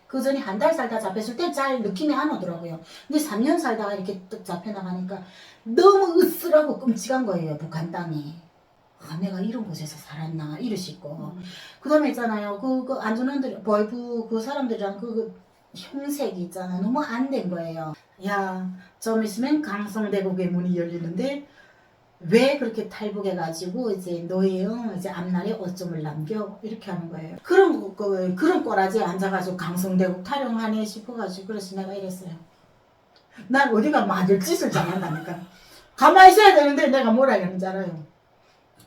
그 전에 한 달 살다 잡혔을 땐 잘 느낌이 안 오더라고요. 근데 3년 살다가 이렇게 뚝 잡혀나가니까 너무 으스라고 끔찍한 거예요, 북한 땅이. 아, 내가 이런 곳에서 살았나, 이러시고. 그 다음에 있잖아요, 그 안전원들, 보이프 그 사람들이랑 그 형색이 있잖아요. 너무 안 된 거예요. 야, 좀 있으면 강성대국의 문이 열리는데, 왜 그렇게 탈북해가지고 이제 너희요 이제 앞날에 어점을 남겨 이렇게 하는 거예요. 그런 꼬라지에 앉아가지고 강성대국 타령하네 싶어가지고 그래서 내가 이랬어요. 난 어디가 맞을 짓을 잘한다니까. 가만히 있어야 되는데 내가 뭐라 했는지 알아요.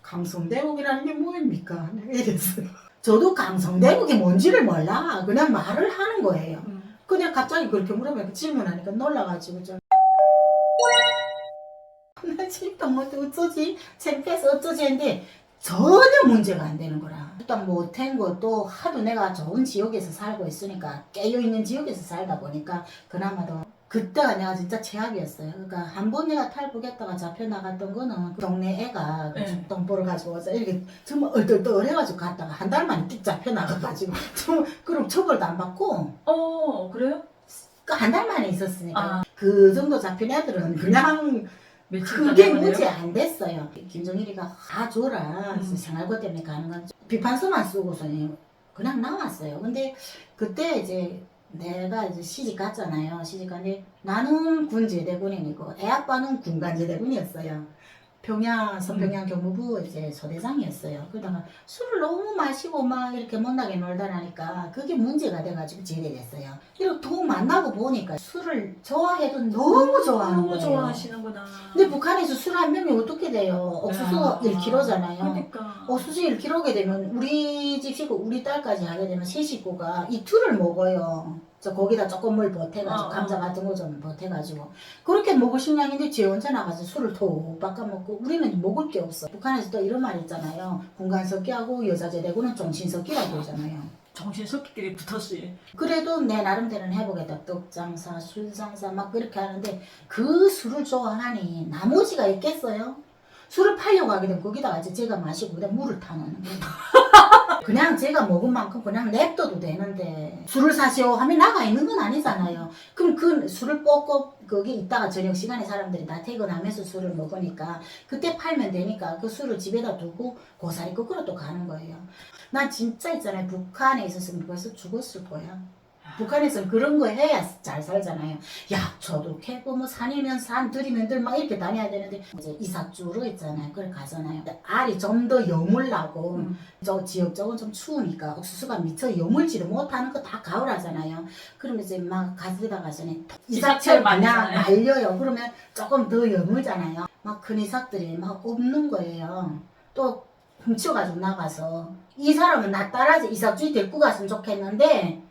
강성대국이라는 게 뭐입니까? 내가 이랬어요. 저도 강성대국이 뭔지를 몰라. 그냥 말을 하는 거예요. 그냥 갑자기 그렇게 물어보니까 질문하니까 놀라가지고 좀. 나 지금 뭐 어쩌지? 창피해서 어쩌지 했는데 전혀 문제가 안 되는 거라. 일단 못한 것도 하도 내가 좋은 지역에서 살고 있으니까 깨어있는 지역에서 살다 보니까 그나마도 그때가 내가 진짜 최악이었어요. 그러니까 한 번 내가 탈북했다가 잡혀나갔던 거는 그 동네 애가 죽동포를 가지고 와서 이렇게 정말 얼떨떨해가지고 갔다가 한 달 만에 띡 잡혀나가가지고 그럼 처벌도 안 받고 그래요? 그 한 달 만에 있었으니까 그 정도 잡힌 애들은 그냥 며칠 그게 문제 안 됐어요. 김정일이가 줘라. 생활고 때문에 가는 건 비판서만 쓰고서는 그냥 나왔어요. 근데 그때 이제 내가 이제 시집 갔잖아요. 시집 갔는데 나는 군제대군이고 애 아빠는 군간제대군이었어요. 서평양 경무부 이제 소대장이었어요. 그러다가 술을 너무 마시고 막 이렇게 못나게 놀다 나니까 그게 문제가 돼가지고 제대됐어요. 이렇게 더 만나고 보니까 술을 좋아해도 너무 좋아하는 거예요. 너무 좋아하시는구나. 근데 북한에서 술 한 병이 어떻게 돼요? 옥수수 1kg잖아요. 그러니까. 옥수수 1kg게 되면 우리 집 식구, 우리 딸까지 하게 되면 세 식구가 이틀을 먹어요. 저 거기다 조금 물 보태가지고 감자 같은 거 좀 보태가지고 그렇게 먹을 식량인데 지 혼자 나가서 술을 톡 바꿔먹고 우리는 먹을 게 없어. 북한에서 또 이런 말 있잖아요. 군간석기하고 여자제대구는 정신석기라고 그러잖아요. 정신석기끼리 붙었지. 그래도 내 나름대로는 해보겠다. 떡장사, 술장사 막 그렇게 하는데 그 술을 좋아하니 나머지가 있겠어요? 술을 팔려고 하게 되면 거기다가 이제 제가 마시고 그다음 물을 타놓는 거예요. 그냥 제가 먹은 만큼 그냥 냅둬도 되는데 술을 사시오 하면 나가 있는 건 아니잖아요. 그럼 그 술을 뽑고 거기 있다가 저녁 시간에 사람들이 다 퇴근하면서 술을 먹으니까 그때 팔면 되니까 그 술을 집에다 두고 고사리 거꾸로 또 가는 거예요. 난 진짜 있잖아요. 북한에 있었으면 벌써 죽었을 거야. 북한에서는 그런 거 해야 잘 살잖아요. 야, 저도 캐고 뭐 산이면 산, 들이면 들 막 이렇게 다녀야 되는데 이제 이삭주로 있잖아요. 그걸 가잖아요. 알이 좀 더 여물라고 저 지역 쪽은 좀 추우니까 옥수수가 미처 여물지를 못하는 거 다 가을 하잖아요. 그러면 이제 막 가지다 가서는 이삭철 그냥 말려요. 그러면 조금 더 여물잖아요. 막 큰 이삭들이 막 없는 거예요. 또 훔쳐가지고 나가서 이 사람은 나 따라서 이삭주에 데리고 갔으면 좋겠는데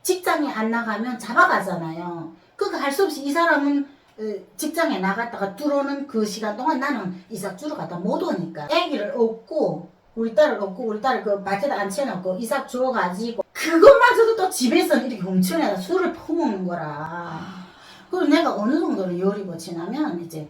직장에 안 나가면 잡아가잖아요. 그거 할 수 없이 이 사람은 직장에 나갔다가 들어오는 그 시간 동안 나는 이삭주로 갔다 못 오니까 애기를 업고 우리 딸을 그 밭에다 앉혀놓고 이삭 주워가지고 그것마저도 또 집에서 이렇게 훔쳐내다 술을 퍼먹는 거라. 그리고 내가 어느 정도로 열이 거치냐면 이제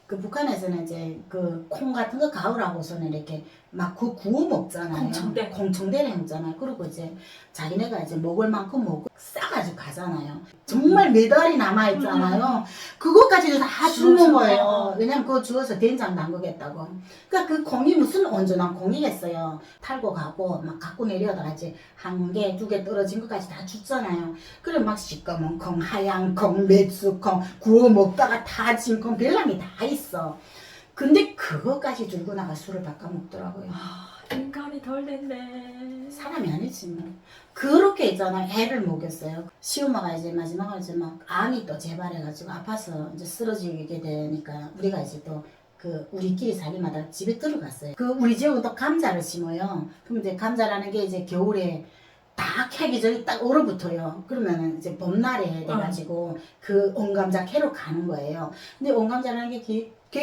그 북한에서는 이제 그 콩 같은 거 가을하고서는 이렇게 막 구워 먹잖아요. 공청대를 먹잖아요. 그리고 이제 자기네가 이제 먹을 만큼 먹고 싸가지고 가잖아요. 정말 메달이 남아있잖아요. 그것까지도 다 주는 거예요. 왜냐면 그거 주워서 된장 담그겠다고. 그러니까 그 콩이 무슨 온전한 콩이겠어요. 탈고 가고 막 갖고 내려다가 이제 한 개, 두 개 떨어진 것까지 다 줬잖아요. 그래 막 시꺼먼 콩, 하얀 콩, 맥수콩, 구워 먹다가 타진 콩, 별남이 다 있어. 근데 그거까지 들고 나가 술을 바꿔 먹더라고요. 인간이 덜 됐네. 사람이 아니지 뭐. 그렇게 있잖아. 애를 먹였어요. 시엄마가 이제 마지막으로 이제 막 암이 또 재발해가지고 아파서 이제 쓰러지게 되니까 우리가 이제 또 그 우리끼리 살림하다 집에 들어갔어요. 그 우리 지역은 또 감자를 심어요. 그럼 이제 감자라는 게 이제 겨울에 다 캐기 전에 딱 얼어붙어요. 그러면은 이제 봄날에 돼가지고 그 온감자 캐러 가는 거예요. 근데 온감자라는 게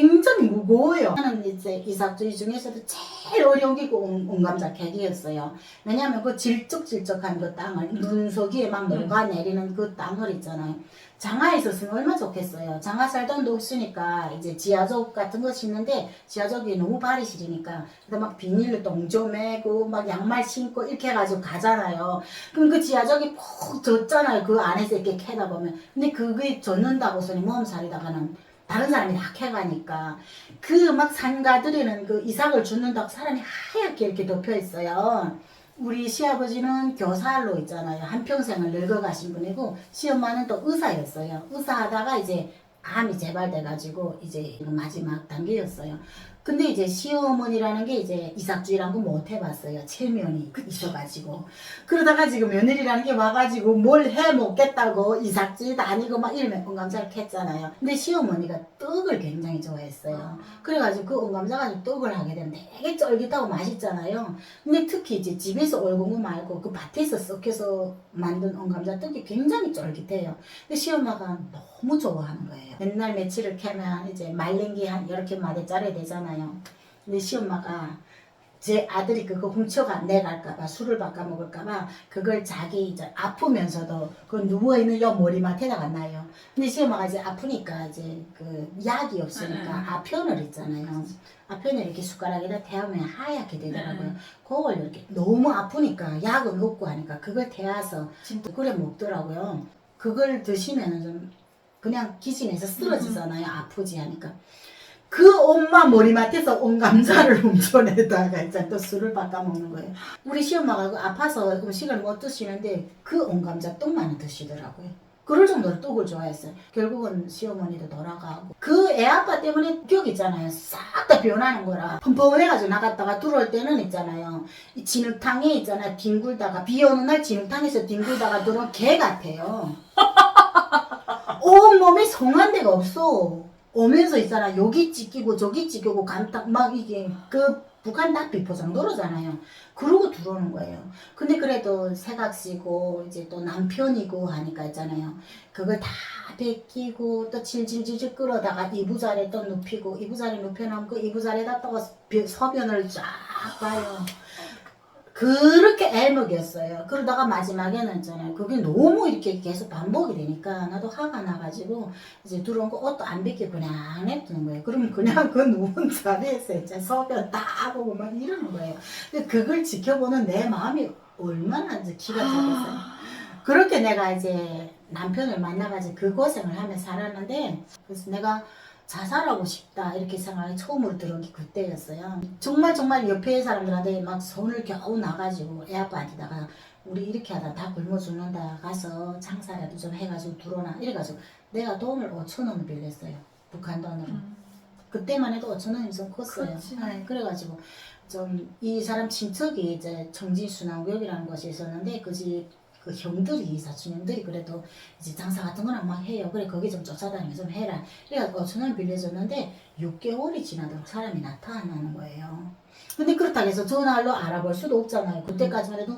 굉장히 무거워요. 저는 이제 이삭주의 중에서도 제일 어려운 게 그 온감자 캐기였어요. 왜냐하면 그 질적질적한 그 땅을 눈속이에 막 녹아내리는 그 땅을 있잖아요. 장화에 있었으면 얼마나 좋겠어요. 장화 살 돈도 없으니까 이제 지하적 같은 거 심는데 지하적이 너무 발이 시리니까 막 비닐로 똥조 매고 막 양말 신고 이렇게 해가지고 가잖아요. 그럼 그 지하적이 푹 젖잖아요. 그 안에서 이렇게 캐다 보면. 근데 그게 젖는다고 소리 몸살이다가는 다른 사람이 다 캐가니까 그 막 산가들이는 그 이삭을 줍는다고 사람이 하얗게 이렇게 덮여 있어요. 우리 시아버지는 교사로 있잖아요. 한평생을 늙어가신 분이고 시엄마는 또 의사였어요. 의사하다가 이제 암이 재발돼가지고 이제 마지막 단계였어요. 근데 이제 시어머니라는 게 이제 이삭주의라는 거 못 해봤어요. 체면이 있어가지고. 그러다가 지금 며느리라는 게 와가지고 뭘 해 먹겠다고 이삭주의도 아니고 막 이러면 온감자를 캤잖아요. 근데 시어머니가 떡을 굉장히 좋아했어요. 그래가지고 그 온감자 가지고 떡을 하게 되면 되게 쫄깃하고 맛있잖아요. 근데 특히 이제 집에서 얼군 거 말고 그 밭에서 썩혀서 만든 온감자 떡이 굉장히 쫄깃해요. 근데 시엄마가 너무 좋아하는 거예요. 맨날 며칠을 캐면 이제 말랭기 한 이렇게 마대짜리 되잖아요. 근데 시엄마가 제 아들이 그거 훔쳐가 내갈까봐 술을 바꿔 먹을까봐 그걸 자기 이제 아프면서도 그 누워있는 요 머리맡에다가 놔요. 근데 시엄마가 이제 아프니까 이제 그 약이 없으니까 아편을 있잖아요. 아편을 이렇게 숟가락에다 태우면 하얗게 되더라고요. 그걸 이렇게 너무 아프니까 약은 없고 하니까 그걸 태워서 그래 먹더라고요. 그걸 드시면은 좀 그냥 기진해서 쓰러지잖아요. 아프지 하니까. 그 엄마 머리맡에서 온 감자를 훔쳐내다가 이제 또 술을 바꿔 먹는 거예요. 우리 시엄마가 그 아파서 음식을 못 드시는데 그 온 감자 떡만은 드시더라고요. 그럴 정도로 떡을 좋아했어요. 결국은 시어머니도 돌아가고 그 애아빠 때문에 기억 있잖아요. 싹 다 변하는 거라 펑펑해가지고 나갔다가 들어올 때는 있잖아요. 이 진흙탕에 있잖아요. 뒹굴다가 비 오는 날 진흙탕에서 뒹굴다가 들어온 개 같아요. 온몸에 성한 데가 없어. 오면서 있잖아. 여기 찢기고 저기 찢기고 감딱 막 이게 그 북한 딱 비포 정도로잖아요. 그러고 들어오는 거예요. 근데 그래도 새각시고 이제 또 남편이고 하니까 있잖아요. 그걸 다 베끼고 또 질질질질 끌어다가 이부자리에 또 눕히고 이부자리에 눕혀놓으면 그 이부자리에다 또 소변을 쫙 봐요. 그렇게 애먹였어요. 그러다가 마지막에는 있잖아요. 그게 너무 이렇게 계속 반복이 되니까 나도 화가 나가지고 이제 들어온 거 옷도 안 벗기고 그냥 냅두는 거예요. 그러면 그냥 그 누운 자리에서 이제 소변 다 보고 막 이러는 거예요. 근데 그걸 지켜보는 내 마음이 얼마나 이제 기가 차겠어요. 그렇게 내가 이제 남편을 만나가지고 그 고생을 하며 살았는데 그래서 내가 자살하고 싶다 이렇게 생각이 처음으로 들은 게 그때였어요. 정말 옆에 사람들한테 막 손을 겨우 나가지고 애 아빠한테다가 우리 이렇게 하다 다 굶어 죽는다 가서 장사라도 좀 해가지고 들어오나 이래가지고 내가 돈을 5,000원을 빌렸어요. 북한 돈으로. 그때만 해도 5,000원이면 좀 컸어요. 네, 그래가지고 좀 이 사람 친척이 이제 청진순환구역이라는 곳이 있었는데 그 집 그 형들이 사촌형들이 그래도 이제 장사 같은 거는 막 해요. 그래 거기 좀 쫓아다니면 좀 해라. 그래가지고 5,000원 빌려줬는데 6개월이 지나도록 사람이 나타나는 거예요. 근데 그렇다고 해서 전화로 알아볼 수도 없잖아요. 그때까지만 해도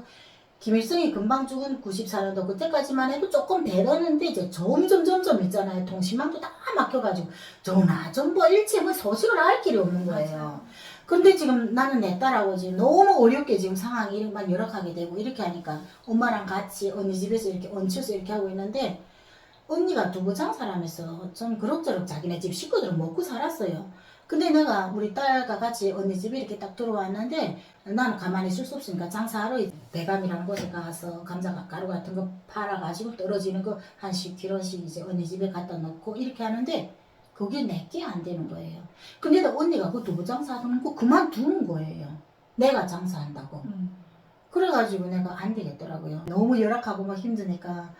김일성이 금방 죽은 94년도 그때까지만 해도 조금 되었는데 이제 점점 있잖아요. 통신망도 다 막혀가지고 전화 정보 일체 뭐 소식을 알 길이 없는 거예요. 근데 지금 나는 내 딸하고 지금 너무 어렵게 지금 상황이 막 열악하게 되고 이렇게 하니까 엄마랑 같이 언니 집에서 이렇게 얹혀서 이렇게 하고 있는데 언니가 두부 장사를 하면서 좀 그럭저럭 자기네 집 식구들은 먹고 살았어요. 근데 내가 우리 딸과 같이 언니 집에 이렇게 딱 들어왔는데 나는 가만히 있을 수 없으니까 장사하러 대감이라는 곳에 가서 감자 가루 같은 거 팔아가지고 떨어지는 거 한 10kg씩 이제 언니 집에 갖다 놓고 이렇게 하는데 그게 내게 안 되는 거예요. 근데도 언니가 그 두부 장사하는 거 그만두는 거예요. 내가 장사한다고. 그래가지고 내가 안 되겠더라고요. 너무 열악하고 막 힘드니까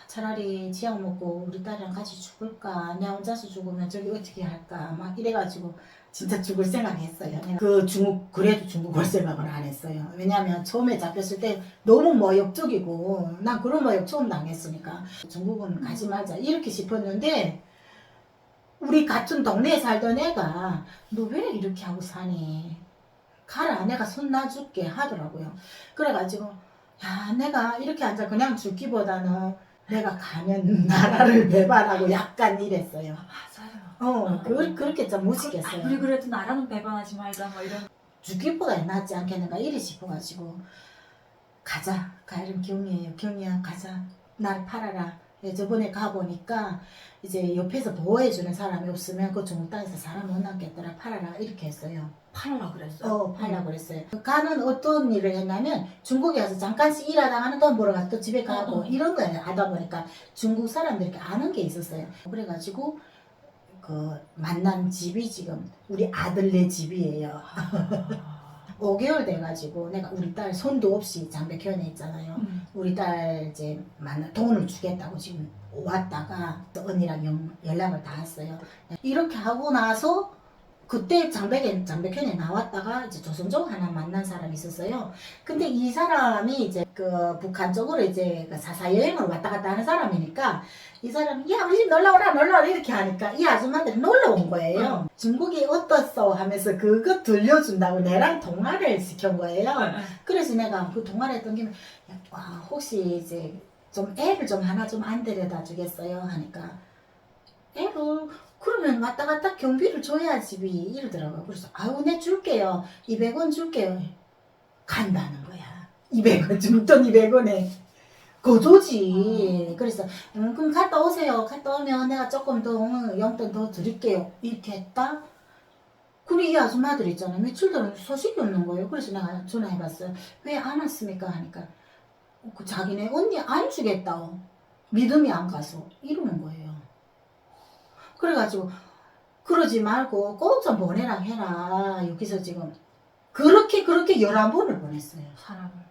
차라리 지약 먹고 우리 딸이랑 같이 죽을까? 내가 혼자서 죽으면 저기 어떻게 할까? 막 이래가지고 진짜 죽을 생각했어요. 그 그래도 중국 올 생각을 안 했어요. 왜냐면 처음에 잡혔을 때 너무 모욕적이고 난 그런 모욕 처음 당했으니까 중국은 가지 말자 이렇게 싶었는데 우리 같은 동네에 살던 애가 너 왜 이렇게 하고 사니? 가라 내가 손 놔줄게 하더라고요. 그래가지고 야 내가 이렇게 앉아 그냥 죽기보다는 내가 가면 나라를 배반하고 약간 이랬어요. 맞아요. 그렇게 좀 무지겠어요. 아무리 그래도 나라는 배반하지 말자 뭐 이런. 죽기보다 낫지 않겠는가 이래 싶어가지고 가자. 가을은 경이에요. 경이야 가자. 날 팔아라. 예, 저번에 가보니까 이제 옆에서 보호해주는 사람이 없으면 그 중국 땅에서 사람 못 남겠더라. 팔아라 이렇게 했어요. 팔라 그랬어. 팔라고 그랬어요. 가는 어떤 일을 했냐면 중국에 가서 잠깐씩 일하다가는 돈 벌어 가서 또 집에 가고 이런 거 하다 보니까 중국 사람들이 이렇게 아는 게 있었어요. 그래가지고 그 만난 집이 지금 우리 아들네 집이에요. 5개월 돼가지고 내가 우리 딸 손도 없이 장백현에 있잖아요. 우리 딸 이제 돈을 주겠다고 지금 왔다가 언니랑 연락을 다 했어요. 이렇게 하고 나서 그때 장백현에 나왔다가 이제 조선족 하나 만난 사람이 있었어요. 근데 이 사람이 이제 그 북한 쪽으로 이제 그 사사 여행을 왔다 갔다 하는 사람이니까 이 사람이 야 우리 집 놀러 오라 이렇게 하니까 이 아줌마들이 놀러 온 거예요. 중국이 어떻소 하면서 그거 들려준다고 내랑 통화를 시킨 거예요. 그래서 내가 그 통화를 했던 김에 혹시 이제 좀 애를 좀 하나 좀 안 데려다 주겠어요 하니까 애를 그러면 왔다 갔다 경비를 줘야지 이러더라고요. 그래서 아유 내 줄게요. 200원 줄게요. 간다는 거야. 200원 줬던 200원에 거조지. 그래서 그럼 갔다 오세요. 갔다 오면 내가 조금 더 용돈 더 드릴게요. 이렇게 했다. 근데 이 아줌마들 있잖아요. 며칠 전에 소식이 없는 거예요. 그래서 내가 전화해봤어요. 왜 안 왔습니까? 하니까 그 자기네 언니 안 주겠다고. 믿음이 안 가서 이러는 거예요. 그래가지고 그러지 말고 꼭 좀 보내라 해라. 여기서 지금 그렇게 11번을 보냈어요.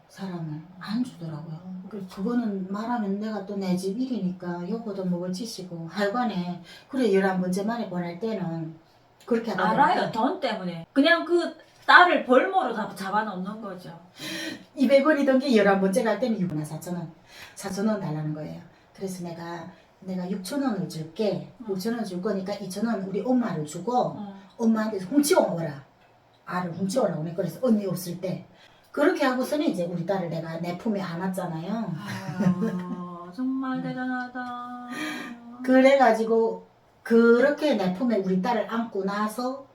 사람을 안 주더라고요. 그거는 말하면 내가 또 내 집 일이니까 요거도 먹을 짓이고 하여간에 그래 11번째 만에 보낼 때는 그렇게 하다 알아요. 돈 때문에. 그냥 그 딸을 벌모로 잡아놓는 거죠. 200원이던 게 11번째 갈 때는 6만 4천원 4천원 달라는 거예요. 그래서 내가 6천원을 줄게. 6천원 줄 거니까 2천원 우리 엄마를 주고 엄마한테 훔치고 오라. 알을 훔치오라고 내 그래서 언니 없을 때 그렇게 하고서는 이제 우리 딸을 내가 내 품에 안았잖아요. 정말 대단하다. 그래가지고 그렇게 내 품에 우리 딸을 안고 나서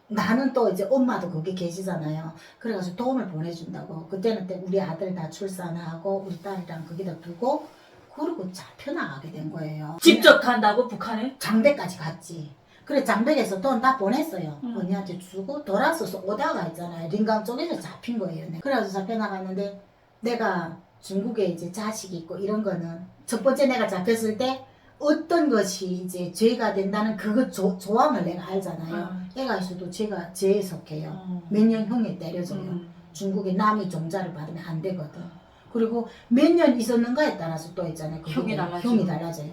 나는 또 이제 엄마도 거기 계시잖아요. 그래가지고 도움을 보내준다고. 그때는 우리 아들 다 출산하고 우리 딸이랑 거기다 두고 그러고 잡혀나가게 된 거예요. 직접 간다고 북한에? 장백까지 갔지. 그래 장백에서 돈 다 보냈어요. 언니한테 주고 돌아서서 오다가 있잖아요. 린강 쪽에서 잡힌 거예요. 그래서 잡혀나갔는데 내가 중국에 이제 자식이 있고 이런 거는 첫 번째 내가 잡혔을 때 어떤 것이 이제 죄가 된다는 그거 조항을 내가 알잖아요. 애가 있어도 죄에 속해요. 몇 년 형에 때려줘요. 중국에 남이 종자를 받으면 안 되거든. 그리고 몇 년 있었는가에 따라서 또 있잖아요. 형이 달라져요.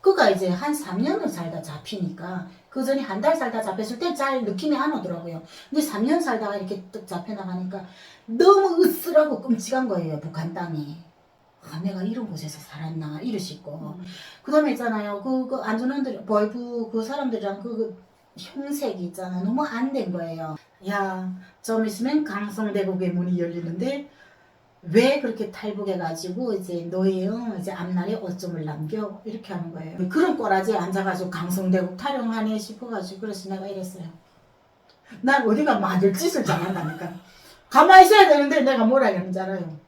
그가 이제 한 3년을 살다 잡히니까 그 전에 한 달 살다 잡혔을 때 잘 느낌이 안 오더라고요. 근데 3년 살다가 이렇게 뚝 잡혀나가니까 너무 으스라고 끔찍한 거예요. 북한 땅이. 내가 이런 곳에서 살았나 이러시고 그 다음에 있잖아요. 그 안전원들 보이부 그 사람들이랑 그 형색이 있잖아. 너무 안 된 거예요. 야, 좀 있으면 강성대국의 문이 열리는데 왜 그렇게 탈북해가지고 이제 너의 이제 앞날에 어점을 남겨 이렇게 하는 거예요. 그런 꼬라지에 앉아가지고 강성대국 타령하네 싶어가지고 그래서 내가 이랬어요. 난 어디가 맞을 짓을 잘한다니까. 가만히 있어야 되는데 내가 뭐라 했는지 알아요.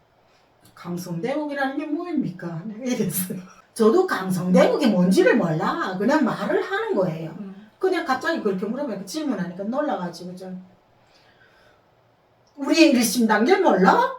강성대국이라는 게 뭐입니까? 내가 이랬어요. 저도 강성대국이 뭔지를 몰라. 그냥 말을 하는 거예요. 그냥 갑자기 그렇게 물어보니까 질문하니까 놀라가지고 좀 우리 일심단계 몰라?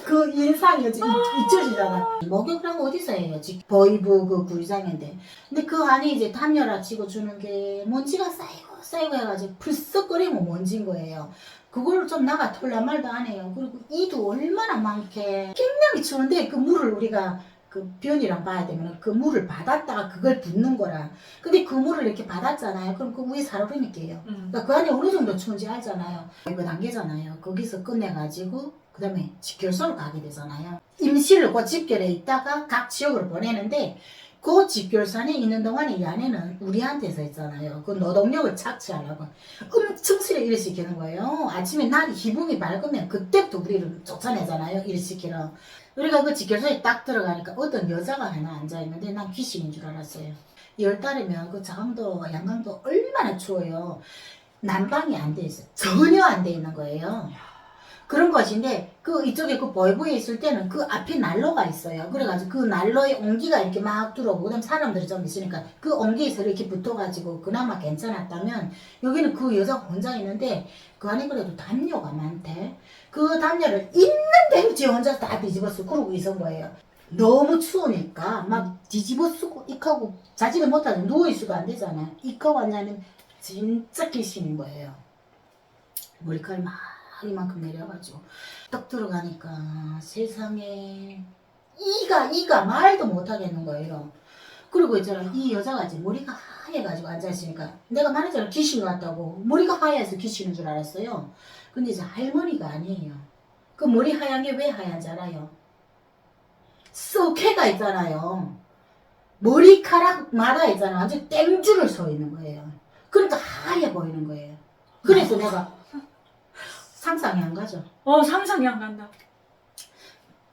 그 인상이 잊혀지잖아. 목욕을 어디서 해요? 보이부 그 구이장인데. 근데 그 안에 이제 담요라 치고 주는 게 먼지가 쌓이고 해가지고 풀썩거리면 먼지인 거예요. 그걸 좀 나가 털란 말도 안 해요. 그리고 이도 얼마나 많게 굉장히 추운데 그 물을 우리가 그 변이랑 봐야 되면 그 물을 받았다가 그걸 붓는 거라. 근데 그 물을 이렇게 받았잖아요. 그럼 그 위에 살얼음이 깨요. 그러니까 그 안에 어느 정도 추운지 알잖아요. 이거 단계잖아요. 거기서 끝내가지고 그 다음에 집결소로 가게 되잖아요. 임시를 그 집결에 있다가 각 지역으로 보내는데 그 직결산에 있는 동안에 이 아내는 우리한테서 있잖아요. 그 노동력을 착취하려고 엄청 스레 일을 시키는 거예요. 아침에 날이 희붕이 밝으면 그때부터 우리를 쫓아내잖아요. 일 시키러. 우리가 그 직결소에 딱 들어가니까 어떤 여자가 하나 앉아있는데 난 귀신인 줄 알았어요. 10달이면 그 장도 양강도 얼마나 추워요. 난방이 안 돼 있어요. 전혀 안 돼 있는 거예요. 그런 것인데 그 이쪽에 그 보이부에 있을 때는 그 앞에 난로가 있어요. 그래가지고 그 난로에 온기가 이렇게 막 들어오고 그다음 사람들이 좀 있으니까 그 온기에서 이렇게 붙어가지고 그나마 괜찮았다면 여기는 그 여자가 혼자 있는데 그 안에 그래도 담요가 많대. 그 담요를 있는 지 혼자 다 뒤집어 쓰고 그러고 있은 거예요. 너무 추우니까 막 뒤집어 쓰고 익하고 자지를 못하죠. 누워있어도 안 되잖아요. 익하고 앉아있는 진짜 귀신인 거예요. 머리카락이 막 이만큼 내려가지고 딱 들어가니까 세상에 이가 말도 못하겠는 거예요. 그리고 있잖아 이 여자가 이제 머리가 하얘가지고 앉아있으니까 내가 말했잖아 귀신 같다고. 머리가 하얘서 귀신인 줄 알았어요. 근데 이제 할머니가 아니에요. 그 머리 하얀 게 왜 하얀지 알아요? 썩해가 있잖아요. 머리카락마다 있잖아 완전 땡줄을 서 있는 거예요. 그러니까 하얘 보이는 거예요. 그래서 내가 상상이 안 가죠. 상상이 안 간다.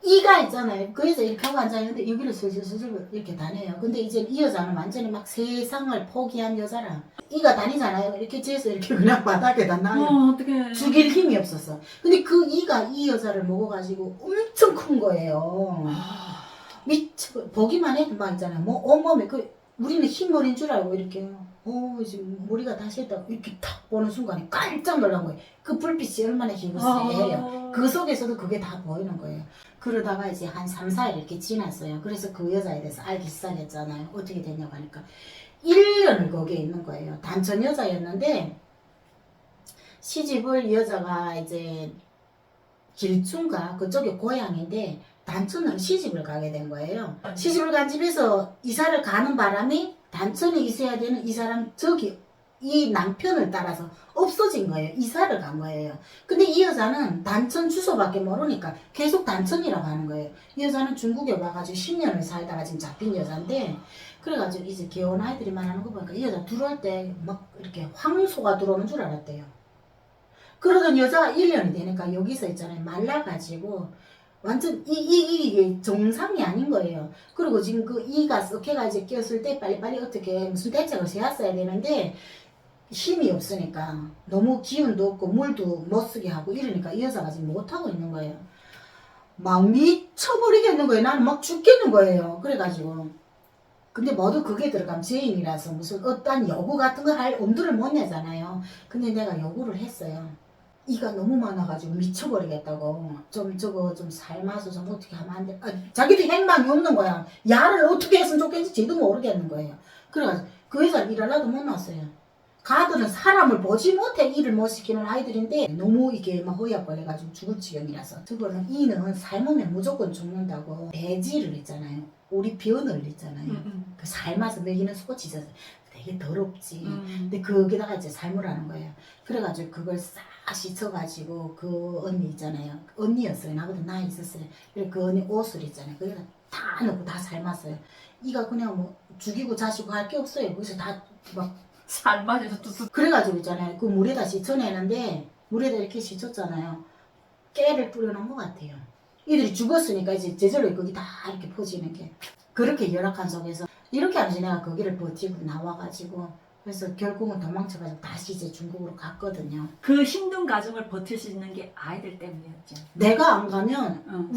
이가 있잖아요. 그래서 이렇게 하고 앉아있는데 여기를 슬슬슬슬 이렇게 다녀요. 근데 이제 이 여자는 완전히 막 세상을 포기한 여자라. 이가 다니잖아요. 이렇게 재서 이렇게 그냥 바닥에다 놔요. 어떡해. 죽일 힘이 없었어. 근데 그 이가 이 여자를 먹어가지고 엄청 큰 거예요. 미쳐. 보기만 해도 막 있잖아요. 뭐 온몸에 우리는 흰머리인 줄 알고 이렇게 지금 머리가 다시 했다고 이렇게 탁 보는 순간에 깜짝 놀란 거예요. 그 불빛이 얼마나 희고 세요. 그 속에서도 그게 다 보이는 거예요. 그러다가 이제 한 3, 4일 이렇게 지났어요. 그래서 그 여자에 대해서 알기 시작했잖아요. 어떻게 됐냐고 하니까 1년을 거기에 있는 거예요. 단천 여자였는데 시집을 이 여자가 이제 길중가 그쪽이 고향인데 단천으로 시집을 가게 된 거예요. 시집을 간 집에서 이사를 가는 바람에 단천에 있어야 되는 이 사람 저기 이 남편을 따라서 없어진 거예요. 이사를 간 거예요. 근데 이 여자는 단천 주소밖에 모르니까 계속 단천이라고 하는 거예요. 이 여자는 중국에 와가지고 10년을 살다가 지금 잡힌 여자인데 그래가지고 이제 귀여운 아이들이 말하는 거 보니까 이 여자 들어올 때 막 이렇게 황소가 들어오는 줄 알았대요. 그러던 여자가 1년이 되니까 여기서 있잖아요. 말라가지고 완전 이게 정상이 아닌 거예요. 그리고 지금 그 이가 썩해가 이제 꼈을 때 빨리빨리 어떻게 무슨 대책을 세웠어야 되는데 힘이 없으니까 너무 기운도 없고 물도 못 쓰게 하고 이러니까 이 여자가 지금 못하고 있는 거예요. 막 미쳐버리겠는 거예요. 나는 막 죽겠는 거예요. 그래가지고 근데 모두 그게 들어가면 죄인이라서 무슨 어떤 요구 같은 거 할 엄두를 못 내잖아요. 근데 내가 요구를 했어요. 이가 너무 많아가지고 미쳐버리겠다고. 좀 삶아서 좀 어떻게 하면 안 돼. 자기도 행방이 없는 거야. 야를 어떻게 했으면 좋겠는지 지도 모르겠는 거예요. 그래가지고 그 여자를 일하려도 못 놨어요. 가들은 사람을 보지 못해 일을 못 시키는 아이들인데 너무 이게 막 허약 걸려가지고 죽을 지경이라서 저거는 이는 삶으면 무조건 죽는다고 배지를 있잖아요. 우리 변을 있잖아요. 그 삶아서 먹이는 소치 있어서 되게 더럽지. 근데 거기다가 이제 삶으라는 거예요. 그래가지고 그걸 싹 씻어가지고 그 언니 있잖아요. 언니였어요. 나보다 나이 있었어요. 그래 그 언니 옷을 있잖아요. 거기다 다 넣고 다 삶았어요. 이가 그냥 뭐 죽이고 자시고 할 게 없어요. 그래서 다 막 삶아서 뚝뚝. 그래가지고 있잖아요. 그 물에다 씻어내는데 물에다 이렇게 씻었잖아요. 깨를 뿌려놓은 것 같아요. 이들이 죽었으니까 이제 제절로 거기 다 이렇게 퍼지는 게 그렇게 열악한 속에서 이렇게 하면서 내가 거기를 버티고 나와가지고 그래서 결국은 도망쳐가지고 다시 이제 중국으로 갔거든요. 그 힘든 가정을 버틸 수 있는 게 아이들 때문이었죠. 내가 안 가면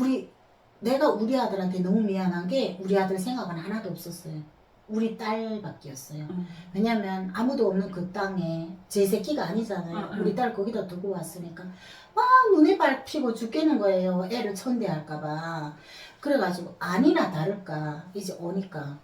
내가 우리 아들한테 너무 미안한 게 우리 아들 생각은 하나도 없었어요. 우리 딸밖에였어요. 왜냐면 아무도 없는 그 땅에 제 새끼가 아니잖아요. 우리 딸 거기다 두고 왔으니까 막 눈에 밟히고 죽겠는 거예요. 애를 천대할까봐. 그래가지고 아니나 다를까 이제 오니까